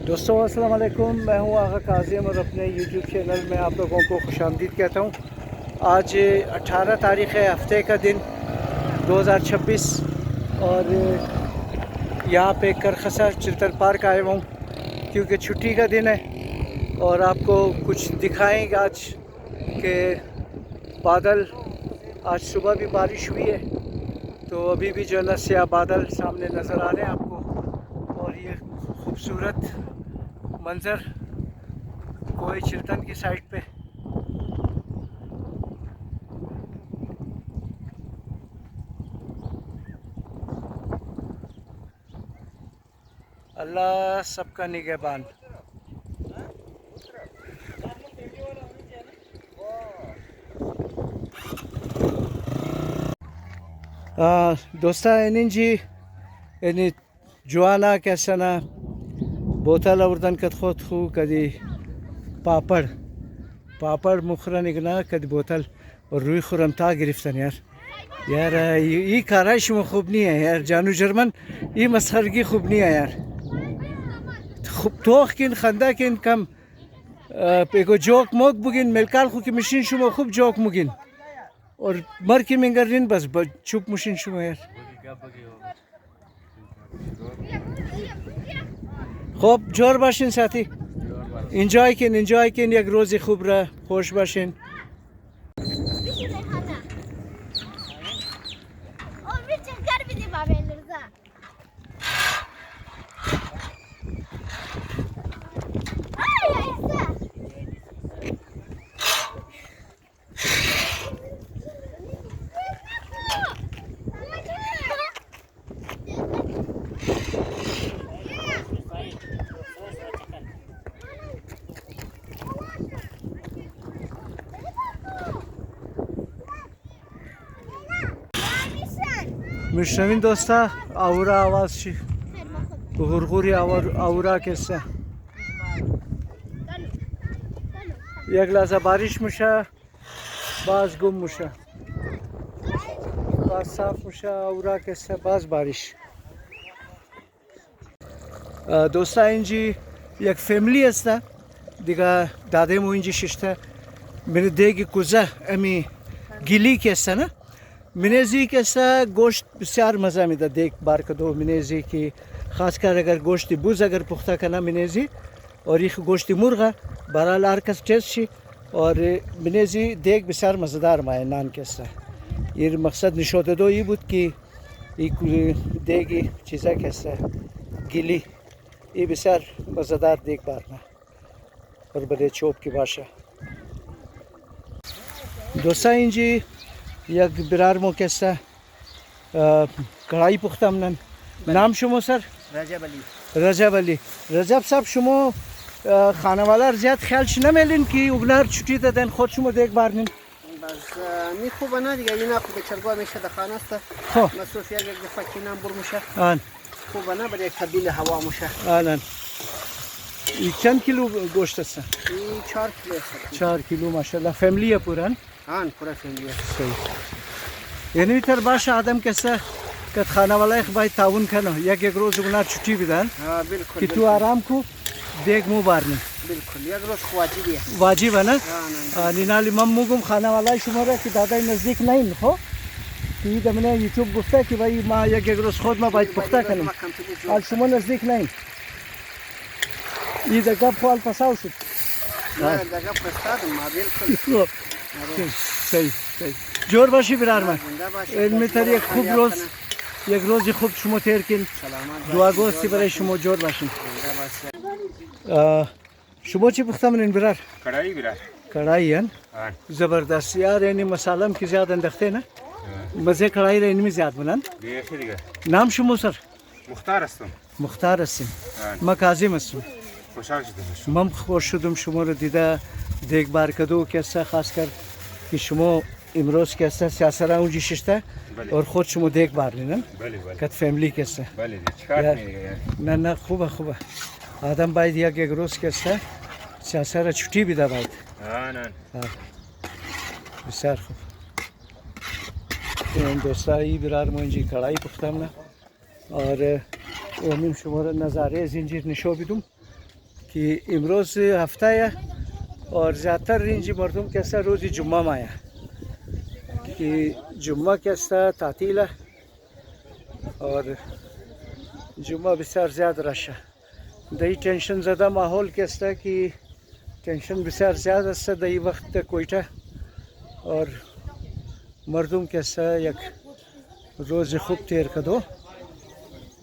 दोस्तों अस्सलाम वालेकुम, मैं हूं आगा काज़िम और अपने यूट्यूब चैनल में आप लोगों को खुशामदीद कहता हूं। आज 18 तारीख़ है, हफ्ते का दिन 2026 और यहां पे करखसा चिल्तन पार्क आया हूं क्योंकि छुट्टी का दिन है और आपको कुछ दिखाएंगे आज के बादल। आज सुबह भी बारिश हुई है तो अभी भी जो है ना स्याह बादल सामने नज़र आ रहे हैं आपको। और ये खूबसूरत मंज़र कोई चिल्तन की साइड पे। अल्लाह सबका निगहबान। दोस्ता एनिन जी एनी जुआना कैसा ना बोतल आवरदन कद खोद खू कदी पापड़ मुखरा निगना कदी बोतल और रुई खुरमता गिरफ्तन यार ये काराइश में खूब नहीं है यार जानू जर्मन ये मसखरगी खूब नहीं है यार। खूब तोख किन खंदा किन कम एगो जोक मोक बुगिन मेलकाल खू की मशीन शुमा खूब जोक मुगिन और मर की मिंगरिन बस चुप मशीन शुमा यार। खूब जोर बाशिन साथी इंजॉय किन एक रोज़ी खूब रहा खुश बाशिन। मिश्रविन दोस्ता आवरा आवाज शी गुरगुरी आवरा कैसा एक लाजा बारिश मुशा बाज गुम मुशा बाज साफ मुशा आवरा कैसा बाज बारिश। दोस्ता इंजी एक फैमिली असता दिगा दादे मुंजी शिष्टा मैंने देगी कुजा अमी गिली कैसा ना मिनेजी कैसा गोश्त बसार मज़ा में देख बार का दो मिनेजी की खासकर अगर गोश्त बुज़ अगर पुख्ता करना मिनेजी और ये गोश्त मुर्गा बहरहाल आर का टेस्ट शी और मिनेजी देख बसार मज़ेदार माए नान कैसा ये मकसद निशोते दो ये बुत की देगी चीज़ा कैसा गिली ये बसार मज़ेदार देख बार ना और बड़े चोप की भाषा। दोसा इंजी एक बिरार मो कैसा कढ़ाई पुख्ता मनन नाम शुमो सर रजब अली रजब साहब शुमो खाना वाला ज़्यादा ख्याल न मेलिन की उगनार छुट्टी तो दिन खुद शुमो देख बार निन बस नहीं खूब बना दिया ये ना खूब चरगवा में शद खाना था हो मसरूफ यार एक दफा की नाम बुर मुशा आन खूब बना बड़े तब्दील हवा मुशा आन ये चंद किलो गोश्त है? ये 4 किलो 4 किलो माशाल्लाह फैमिली है पूरा। हाँ पूरा फैमिली है सही यानी तर बाश आदम कैसा कद खाना वाला एक भाई ताउन खाना एक रोज़ उगना छुट्टी विधान हाँ बिल्कुल कि तू आराम को देख मुँह बारने बिल्कुल एक रोज़ वाजिब है वाजिब है ना। हाँ निनाली मम्मू गुम खाना वाला शुमार है कि दादा नज़दीक नहीं हो कि मैंने यूट्यूब गुफ्ता कि भाई माँ एक रोज़ खुद में भाई पुख्ता खाना आज शुमार नज़दीक नहीं ये जगह फल फसाओ शुभ जगह प्रस्ताव माँ बिल्कुल सही जोर बाशी बिरार में इनमें तरी एक रोज़ खूब शुमो तेर किन दुआ गो सी बरे शुमो जोर बाशी शुमो ची पुख्ता मन बिरार कढ़ाई है ज़बरदस्त यार यानी मसालम की ज़्यादा अंदख्ते ना मज़े कढ़ाई रहे इनमें ज़्यादा बनन नाम शुमो सर मुख्तार अस्सम मैं काजिम अस्सम मम खुश शुदम शुमो दीदा देख बार कदो कैसा खासकर कि शुमो इमरोज़ कैसा सियासरा उजी शिश्ता और ख़ुद शुमो देख बार लेना कद फैमिली कैसा ना ना खूब आदम भाई दिया के रोज़ कैसा सियासरा छुट्टी भी दा भाई विसार खूब दोस्ता ये बिरार मुंजी कढ़ाई पुख्ता ना और ओमिम शुमर नज़ारे जिंजीर निशो भी तुम कि इमरोज़ हफ्ता या और ज़्यादातर इंजी मरदूम कैसा रोज़ी जुम्मा माया कि जुम्मा कैसा तातीला और जुम्मा बिसार ज़्यादा रशा दही टेंशन ज़्यादा माहौल कैसा कि टेंशन बिसार ज़्यादा सा दही वक्त कोयटा और मरदूम कैसा एक रोज़ खूब तेर का दो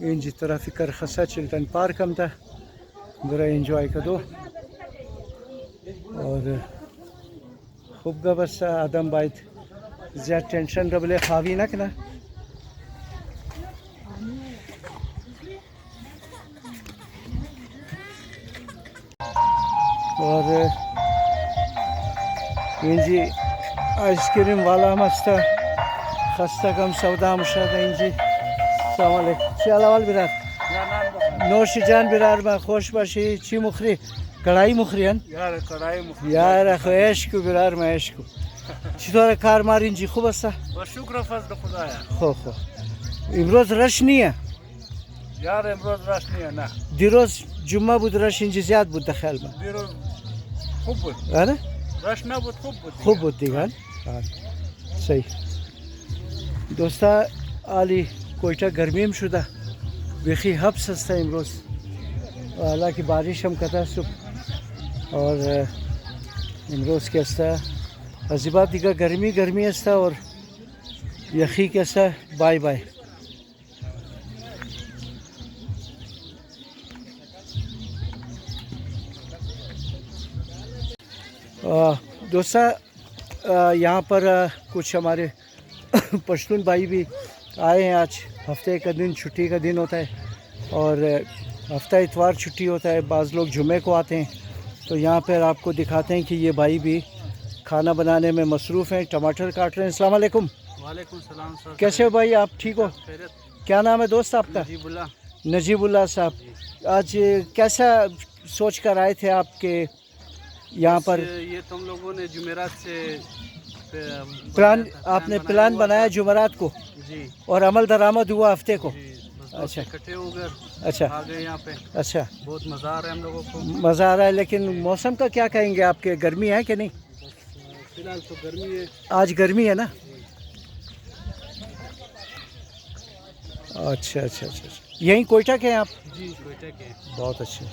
इंजी तरह फिकर खसा चिल्टन पार्क हम था बड़ा एंजॉय का दो और खूब का बस आदम बाइट ज़्यादा टेंशन डबले खावी ना कना और इंजी आइसक्रीम वाला मस्ता खस्ता कम सौदा मुशादा इंजी सलाम अलैकुम चालावाल बिरार नोश जान बिरार में खुश बाशी ची मुखरी कढ़ाई मुखरियन यार कढ़ाई मुखरी यार ख्वेश को बिरार में ऐश को चितौरा कार मार इंजी खूब अस्ता बस शुक्र फजल खुदाया खो खो इमरोज रश नहीं है यार इमरोज रश नहीं है ना दिरोज जुम्मा बुध रश इंजी ज़्यादा बुध ख्याल में दिरोज खूब बुद है ना रश ना बुद खूब बुद खूब बुध दिगान हाँ सही दोस्ता आली कोयटा गर्मी में शुदा बेखी हब सस्ता इमरोज हालांकि बारिश हम कता सुब और इमरोज कैसा अजीबात दिगा गर्मी गर्मी अस्ता और यखी कैसा बाय बाय दोस्ता यहाँ पर कुछ हमारे पश्तून भाई भी आए हैं आज हफ्ते का दिन छुट्टी का दिन होता है और हफ्ता इतवार छुट्टी होता है बाज़ लोग जुमे को आते हैं तो यहाँ पर आपको दिखाते हैं कि ये भाई भी खाना बनाने में मसरूफ़ हैं टमाटर काट रहे हैं अस्सलाम वालेकुम वालेकुम सलाम सर कैसे हो भाई आप ठीक हो क्या नाम है दोस्त आपका नजीबुल्लाह नजीबुल्लाह साहब आज कैसा सोच कर आए थे आपके यहाँ पर ये तुम लोगों ने जुमेरात से प्लान आपने प्लान बनाया जुमेरात को जी और अमल दरामद हुआ हफ्ते को जी बस अच्छा। इकट्ठे हो गए अच्छा आ गए यहाँ पे अच्छा बहुत मज़ा आ रहा है हम लोगों को मज़ा आ रहा है लेकिन मौसम का क्या कहेंगे आपके गर्मी है कि नहीं फिलहाल तो गर्मी है आज गर्मी है ना अच्छा अच्छा अच्छा यहीं कोयटा के हैं आप जी कोयटा के बहुत अच्छे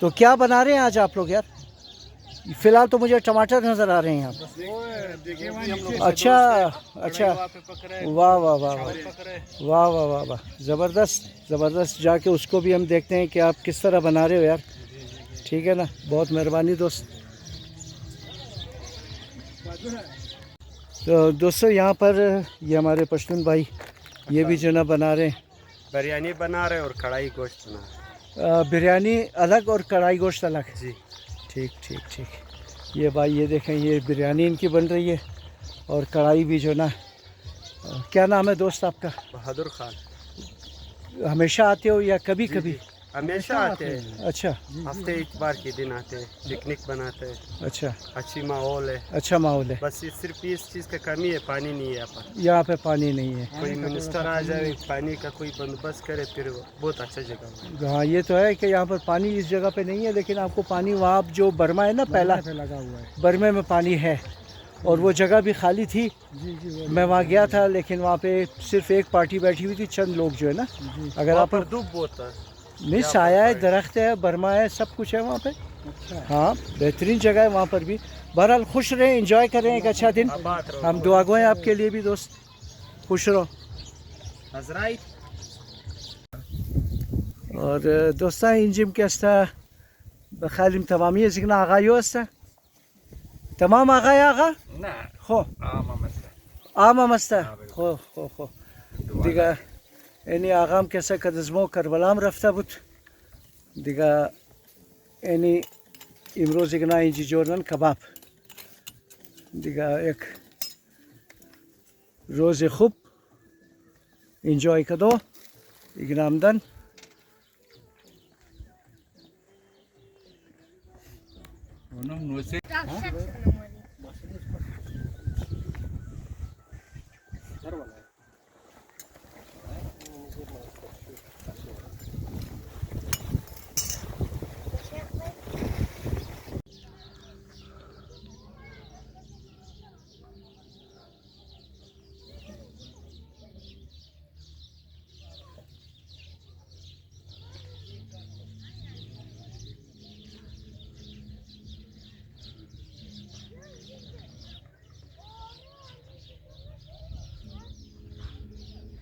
तो क्या बना रहे हैं आज आप लोग यार फ़िलहाल तो मुझे टमाटर नज़र आ रहे हैं यहाँ पर अच्छा अच्छा वाह वाह वाह वाह वाह वाह वाह वाह ज़बरदस्त ज़बरदस्त जाके उसको भी हम देखते हैं कि आप किस तरह बना रहे हो यार ठीक है ना बहुत मेहरबानी दोस्त तो दोस्तों यहाँ पर ये हमारे पश्तून भाई ये भी जो ना बना रहे हैं बिरयानी बना रहे और कढ़ाई गोश्त बना रहे बिरयानी अलग और कढ़ाई गोश्त अलग जी ठीक ठीक ठीक ये भाई ये देखें ये बिरयानी इनकी बन रही है और कढ़ाई भी जो ना क्या नाम है दोस्त आपका बहादुर खान हमेशा आते हो या कभी कभी हमेशा आते हैं अच्छा हफ्ते एक बार के दिन आते हैं पिकनिक बनाते हैं अच्छा अच्छी माहौल है अच्छा माहौल है बस सिर्फ इस चीज़ का कमी है पानी नहीं है यहाँ पर यहाँ पे पानी नहीं है कोई मिनिस्टर आ जाए पानी का कोई बंदोबस्त करे फिर बहुत अच्छा जगह हाँ ये तो है कि यहाँ पर पानी इस जगह पे नहीं है लेकिन आपको पानी वहाँ जो बर्मा है ना पहला लगा हुआ है बर्मे में पानी है और वो जगह भी खाली थी जी मैं वहाँ गया था लेकिन वहाँ पे सिर्फ एक पार्टी बैठी हुई थी चंद लोग जो है ना अगर आप धूप बहुत है नहीं साया है दरख्त है बर्मा है सब कुछ है वहाँ पे अच्छा हाँ बेहतरीन जगह है वहाँ पर भी बहरहाल खुश रहें एंजॉय करें एक अच्छा दिन हम दुआ गो हैं आपके लिए भी दोस्त खुश रहो और दोस्ता इंजिम के अस्ता बखालिम तमामी जिगना आगा यो अस्ता तमाम आगा या आगा खो आमा मस्ता खो खो खो दिगा एनी आगाम कैसा कदजमो करबलाम रफ्ता बुत दिगा एनी इमरोज इगना इंजी जोरन कबाब दिगा एक रोज़ खूब इंजॉय कदो इगनामदन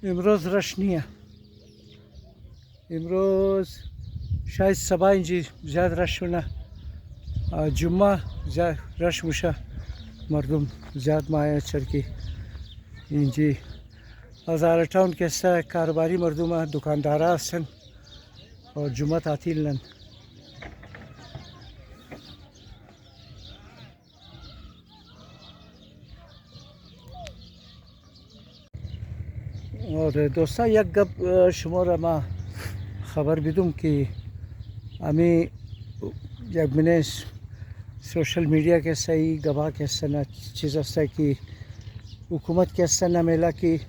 امروز رش نیه. امروز شاید صبح اینجی زیاد رش شونه. جمعه زیاد رش میشه. مردم زیاد مایه چرکی اینجی هزار تاون که است کارباری مردم دکاندارا هستن و جمعه تعطیلن. और दोस्तों एक गप شما را ما خبر بدم که امی یک من سوشل میڈیا के सही गवाह के सना चीज़ است که حکومت के सना मेला की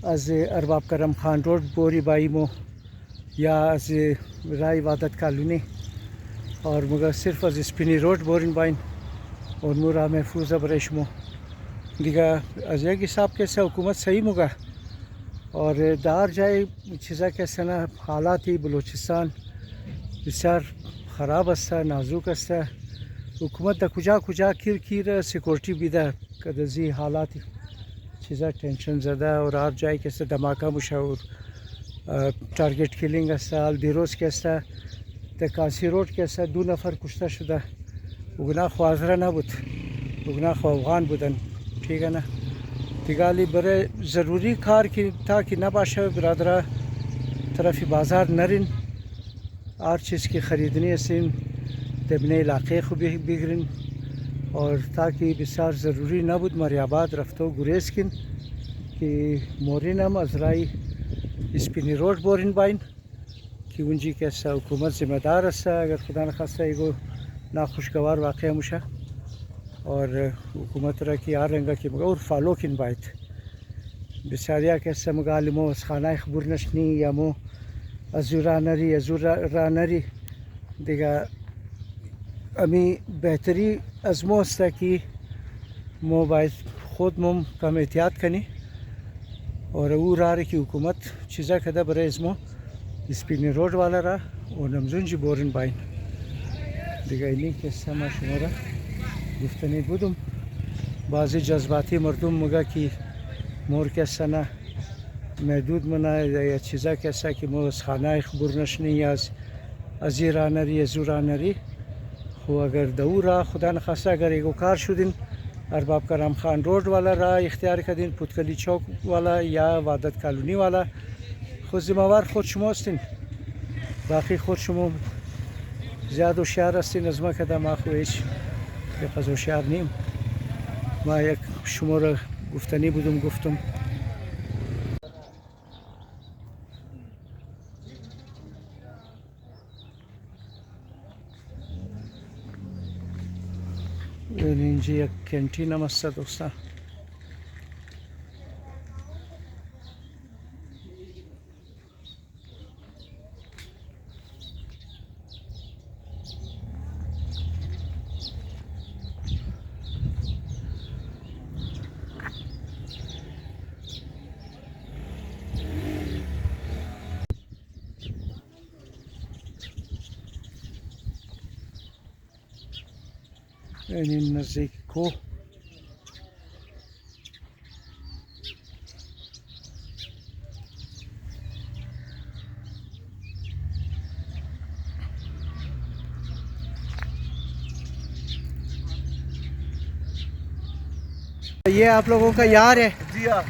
از ارباب کرم خان روड بوری بایمو یا از رای وادت کالونی और मगर सिर्फ از स्पिनी रोड बोरिंग बाइन और मुरा महफूज बरेशमो दिगा از یک حساب के से हुकूमत सही मुगा और दार जाए चीज़ा के सना हालात ही बलूचिस्तान बसार ख़राब अस्ता नाजुक अस्ता हुकूमत दा कुजा कुजा किर सिक्योरिटी बिदा कदजी हालात चीज़ा टेंशन ज़्यादा और आप जाए के धमाका मुशावर टारगेट किलिंग अस्ता अलदिरोज के अस्ता कासी रोड के अस्ता 2 नफर कुश्ता शुदा उगना ख्वाजरा ना बुद उगना ख्वागान बुदन ठीक है ना तिगाली बड़े ज़रूरी कार की था कि ना बाशा बरदरा तरफ़ी बाज़ार नरिन हर चीज़ की ख़रीदनी सिन तबने इलाक़े को बिगरिन और ताकि बिसार ज़रूरी ना बुद मरियाबाद रफ्तो गुरेज किन कि मोरिनम अजराई स्पिनी रोड बोरिन बाइन कि उनजी कैसा हुकूमत ज़िम्मेदार अस्ता अगर खुदा न खास्ता एगो नाखुशगवार वाक़या मुशा और हुकूमत रहा कि यार रंगा की और फॉलो किन बात बिसारिया कैसा मगालिमो खाना खबर नशनी या मो अजूरा नरी देगा अमी बेहतरी अजमो अस्ता कि मोबाइल खुद मुम कम एहतियात कनी और वो रहा की हुकूमत चीज़ा कदा बरे इसमो स्पिनी रोड वाला रहा और नमजुन जी बोरन बाइन देगा इन्हीं कैसा माशुरा गुफ्तनी बुदम बाज़ी जज्बाती मर्दुम मगा की मोर कैसा ना महदूद मना या चीज़ा कैसा कि मोर खाना खबर नशनी या अजीरा नरी अजूरा नरी हो अगर दौरा खुदा न खासा अगर एगो कार शुदिन अरबाब करम खान रोड वाला रहा इख्तियार का दिन पुतकली चौक वाला या वादत कॉलोनी वाला खुद जिम्मेवार खुद शुमास्तिन बाकी खुद शुमो ज़्यादा होशियार अस्तिन नज़मा कदा मा खुएश बेखज़ होशियार नीम मा एक शुमोर गुफ्तनी बुदम गुफ्तम اینجا یک کانتین هم است دوستا این نزدیک کوه ये आप लोगों का यार है जी हाँ।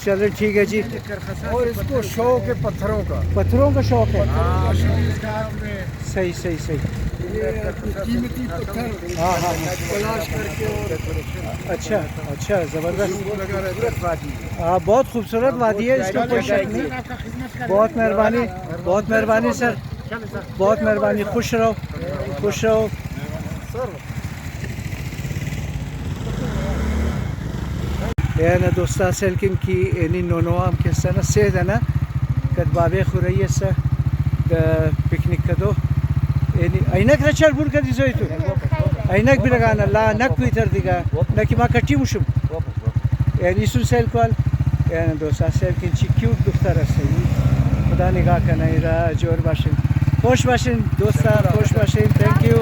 चलो ठीक है जी और इसको शौक है पत्थरों का शौक है हाँ, में सही सही सही कीमती पत्थर हाँ हाँ हाँ तलाश करके और अच्छा अच्छा ज़बरदस्त लगा रहता है। हाँ बहुत खूबसूरत वादी है इसमें कोई शक नहीं बहुत मेहरबानी सर बहुत मेहरबानी खुश रहो याना दोस्ता सेल्किन की एनी नोनोआम के सना सेदना कद बाबे खुरैया सा पिकनिक कदो एनी ऐनक रचल बुर कदी जोइतु ऐनक भी लगाना ला नक भीतर दिगा नकी मा कटी मुशुम यानी सुन सेल कॉल याना दोस्ता सेल्किन ची क्यूट दुख्तर है खुदा निगाह करना इरा जोर बाशिन खुश बाशिन दोस्ता खुश बाशिन थैंक यू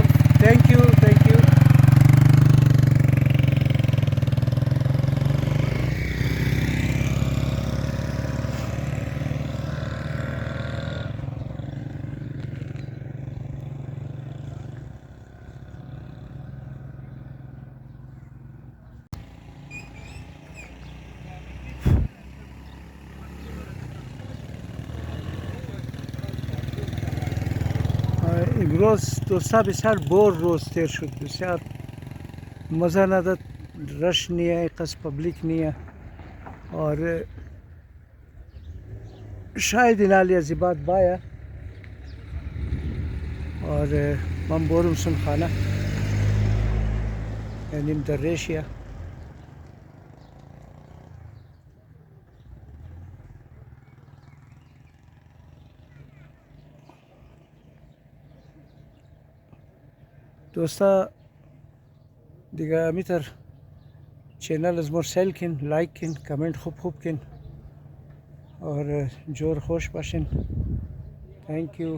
امروز دوستا بسیار بور روز تیر شد، بسیار مزه نداد، رش نیه، قصد پبلیک نیه और शायद इनालिया जिबात बाया और मम्बोरुम सुन खाना यानी दर्रेशिया दोस्ता दिगा मितर चैनल अजमोर सेल किन लाइक किन कमेंट खूब खूब किन और जोर खुश बाशिन थैंक यू